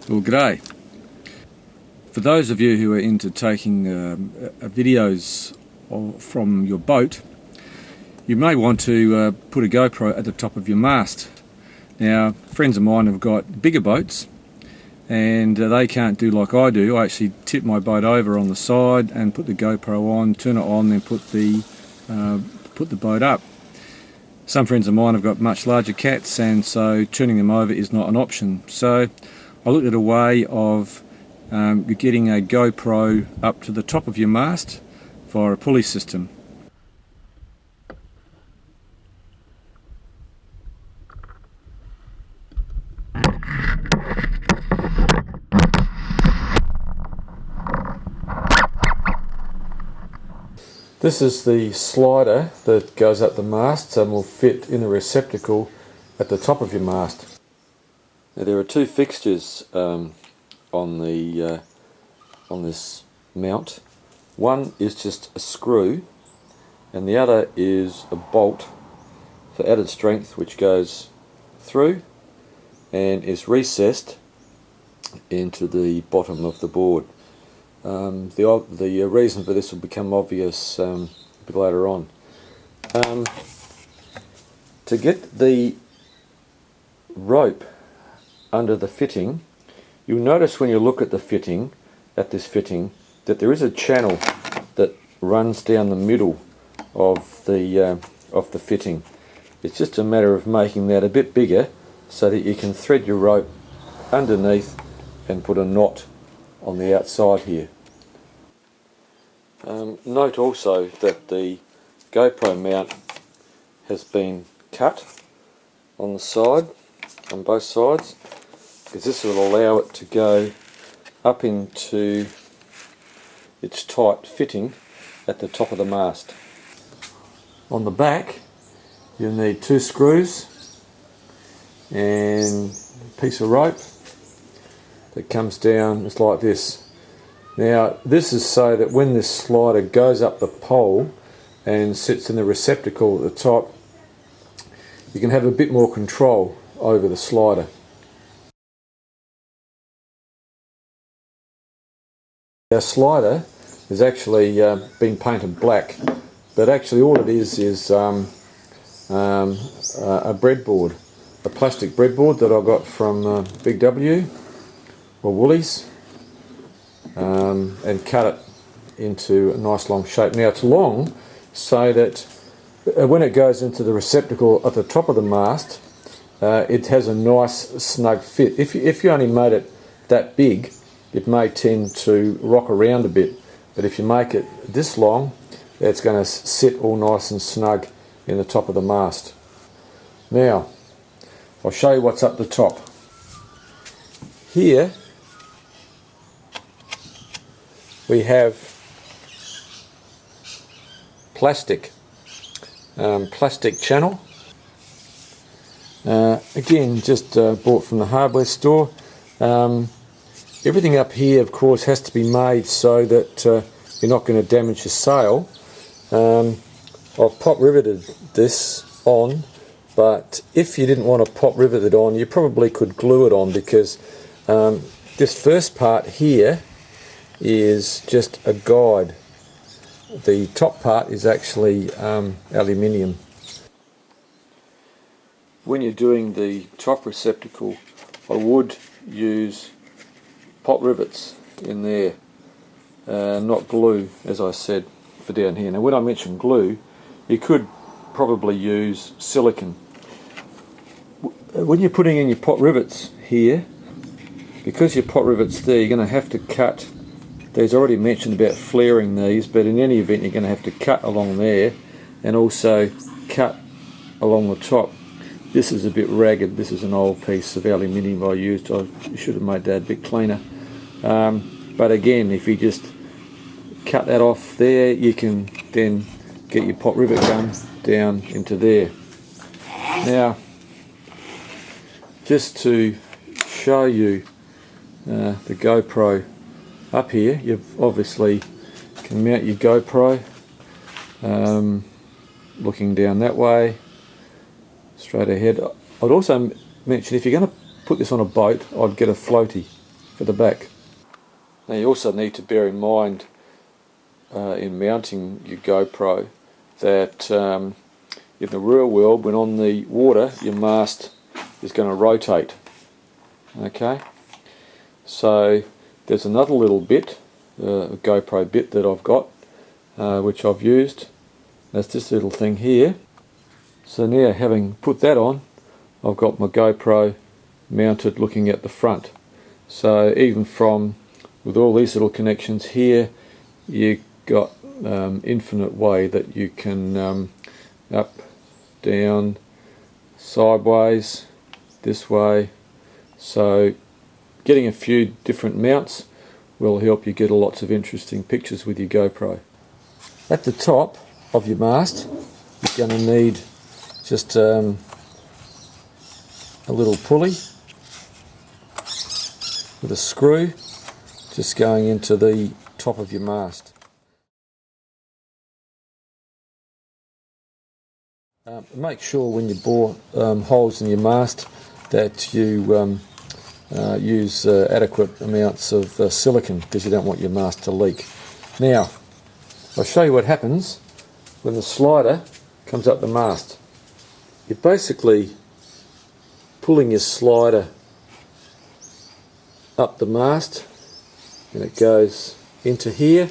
Well, g'day. For those of you who are into taking videos from your boat, you may want to put a GoPro at the top of your mast. Now, friends of mine have got bigger boats and they can't do like I do. I actually tip my boat over on the side and put the GoPro on, turn it on, then put the boat up. Some friends of mine have got much larger cats, and so turning them over is not an option. So I looked at a way of getting a GoPro up to the top of your mast via a pulley system. This is the slider that goes up the mast and will fit in the receptacle at the top of your mast. Now, there are two fixtures on this mount. One is just a screw and the other is a bolt for added strength, which goes through and is recessed into the bottom of the board. The reason for this will become obvious a bit later on. To get the rope under the fitting, you'll notice when you look at this fitting, that there is a channel that runs down the middle of the fitting. It's just a matter of making that a bit bigger so that you can thread your rope underneath and put a knot on the outside here. Note also that the GoPro mount has been cut on the side, on both sides, because this will allow it to go up into its tight fitting at the top of the mast. On the back you'll need two screws and a piece of rope that comes down just like this. Now, this is so that when this slider goes up the pole and sits in the receptacle at the top, you can have a bit more control over the slider. Our slider has actually been painted black, but actually all it is a breadboard, a plastic breadboard that I got from Big W or Woolies, and cut it into a nice long shape. Now, it's long so that when it goes into the receptacle at the top of the mast, it has a nice snug fit. If you only made it that big, it may tend to rock around a bit, but if you make it this long, it's going to sit all nice and snug in the top of the mast. Now, I'll show you what's up the top. Here we have plastic channel. Again, just bought from the hardware store. Everything up here, of course, has to be made so that you're not going to damage your sail. I've pop riveted this on, but if you didn't want to pop rivet it on, you probably could glue it on, because this first part here is just a guide. The top part is actually aluminium. When you're doing the top receptacle, I would use pop rivets in there, not glue, as I said, for down here. Now, when I mention glue, you could probably use silicone. When you're putting in your pot rivets here, because your pot rivets there, you're going to have to cut. There's already mentioned about flaring these, but in any event you're going to have to cut along there and also cut along the top. This is a bit ragged. This is an old piece of aluminium I used. I should have made that a bit cleaner. But again, if you just cut that off there, you can then get your pot rivet gun down into there. Now, just to show you the GoPro up here, you obviously can mount your GoPro looking down that way, straight ahead. I'd also mention, if you're going to put this on a boat, I'd get a floaty. for the back. Now you also need to bear in mind in mounting your GoPro that in the real world, when on the water, your mast is going to rotate. Okay, so there's another little bit, a GoPro bit that I've got, which I've used. That's this little thing here. So now, having put that on, I've got my GoPro mounted looking at the front. So even with all these little connections here, you've got infinite way that you can up, down, sideways, this way. So getting a few different mounts will help you get lots of interesting pictures with your GoPro. At the top of your mast, you're going to need just a little pulley with a screw just going into the top of your mast. Make sure when you bore holes in your mast that you use adequate amounts of silicone, because you don't want your mast to leak. Now, I'll show you what happens when the slider comes up the mast. You're basically pulling your slider up the mast, and it goes into here,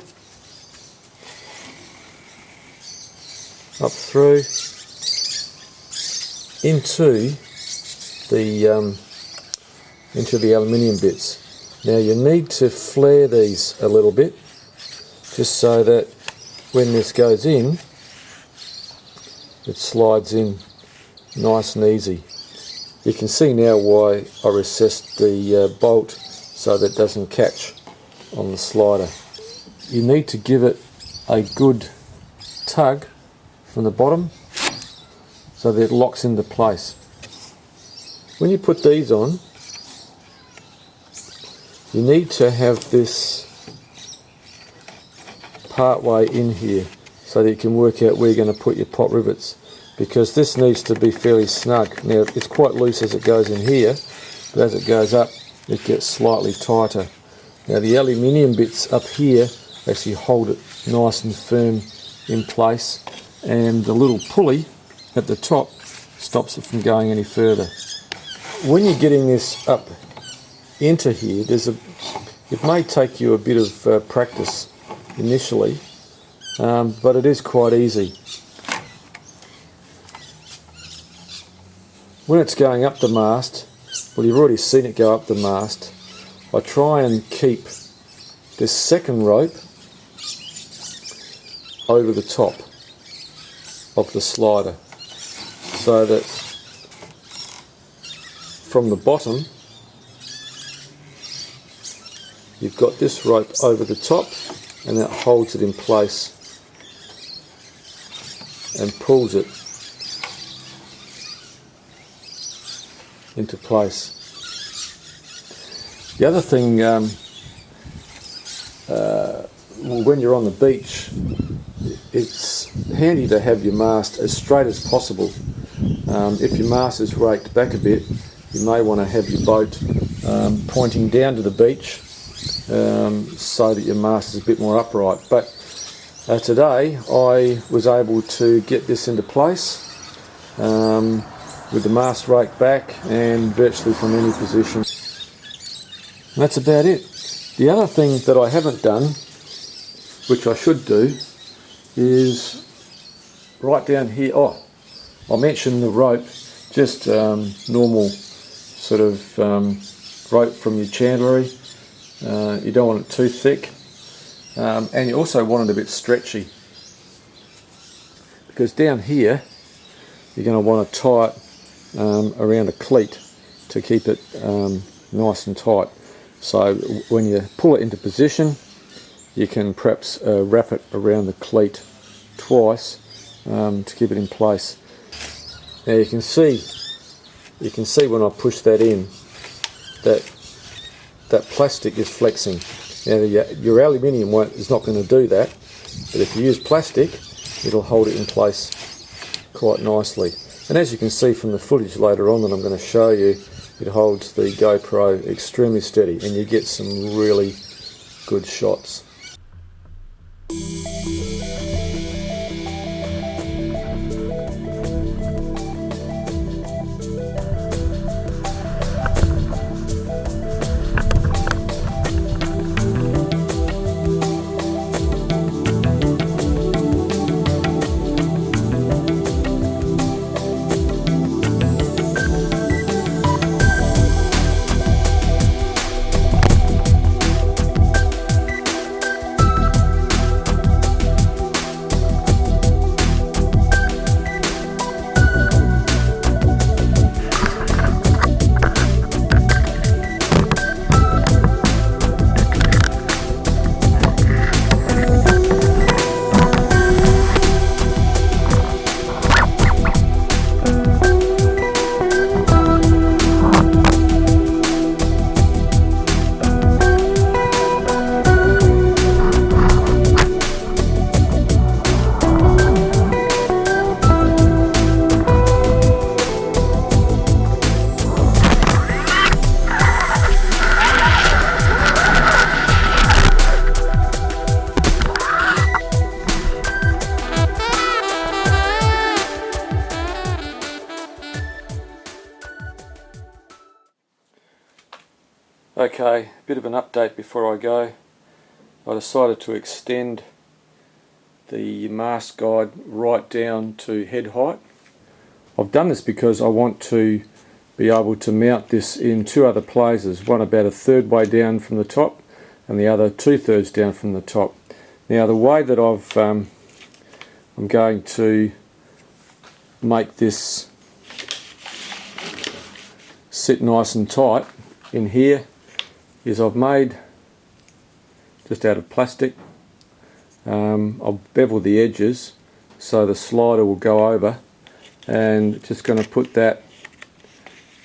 up through, into the aluminium bits. Now you need to flare these a little bit, just so that when this goes in, it slides in nice and easy. You can see now why I recessed the bolt so that it doesn't catch on the slider. You need to give it a good tug from the bottom so that it locks into place. When you put these on, you need to have this part way in here so that you can work out where you're going to put your pot rivets, because this needs to be fairly snug. Now it's quite loose as it goes in here, but as it goes up it gets slightly tighter. Now the aluminium bits up here actually hold it nice and firm in place, and the little pulley at the top stops it from going any further. When you're getting this up into here, it may take you a bit of practice initially, but it is quite easy. When it's going up the mast, well, you've already seen it go up the mast, I try and keep this second rope over the top of the slider, so that from the bottom you've got this rope over the top, and that holds it in place and pulls it into place. The other thing, when you're on the beach, it's handy to have your mast as straight as possible. If your mast is raked back a bit, you may want to have your boat pointing down to the beach, so that your mast is a bit more upright. But today I was able to get this into place with the mast raked back and virtually from any position. And that's about it. The other thing that I haven't done, which I should do, is right down here. Oh, I mentioned the rope, just normal sort of rope from your chandlery. You don't want it too thick, and you also want it a bit stretchy, because down here you're going to want to tie it around a cleat to keep it nice and tight. So when you pull it into position, you can perhaps wrap it around the cleat twice to keep it in place. Now you can see when I push that in that plastic is flexing. Now your aluminium is not going to do that, but if you use plastic, it'll hold it in place quite nicely. And as you can see from the footage later on that I'm going to show you, it holds the GoPro extremely steady and you get some really good shots. Okay, a bit of an update before I go. I decided to extend the mast guide right down to head height. I've done this because I want to be able to mount this in two other places, one about a third way down from the top and the other 2/3 down from the top. Now the way that I'm going to make this sit nice and tight in here is I've made, just out of plastic, I'll bevel the edges so the slider will go over, and just going to put that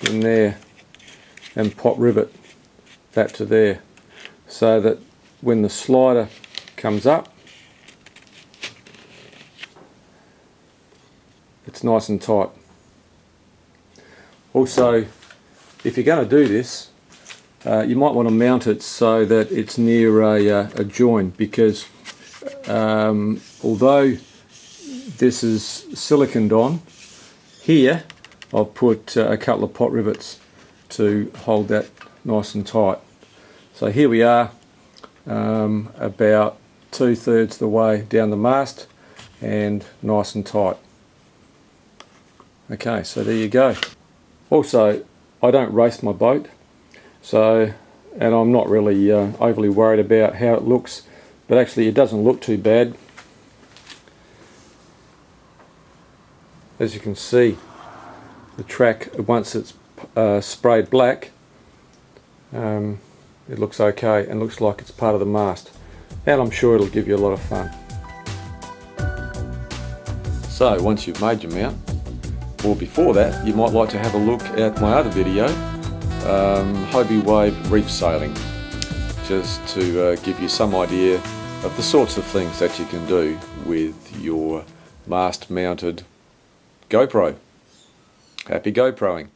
in there and pot rivet that to there so that when the slider comes up it's nice and tight. Also, if you're going to do this, you might want to mount it so that it's near a joint, because although this is siliconed on, here I've put a couple of pot rivets to hold that nice and tight. So here we are, about 2/3 the way down the mast and nice and tight. Okay, so there you go. Also, I don't race my boat, so, and I'm not really overly worried about how it looks, but actually it doesn't look too bad. As you can see, the track, once it's sprayed black, it looks okay and looks like it's part of the mast, and I'm sure it'll give you a lot of fun. So once you've made your mount, or before that, you might like to have a look at my other video, Hobie Wave reef sailing, just to give you some idea of the sorts of things that you can do with your mast mounted GoPro. Happy GoProing.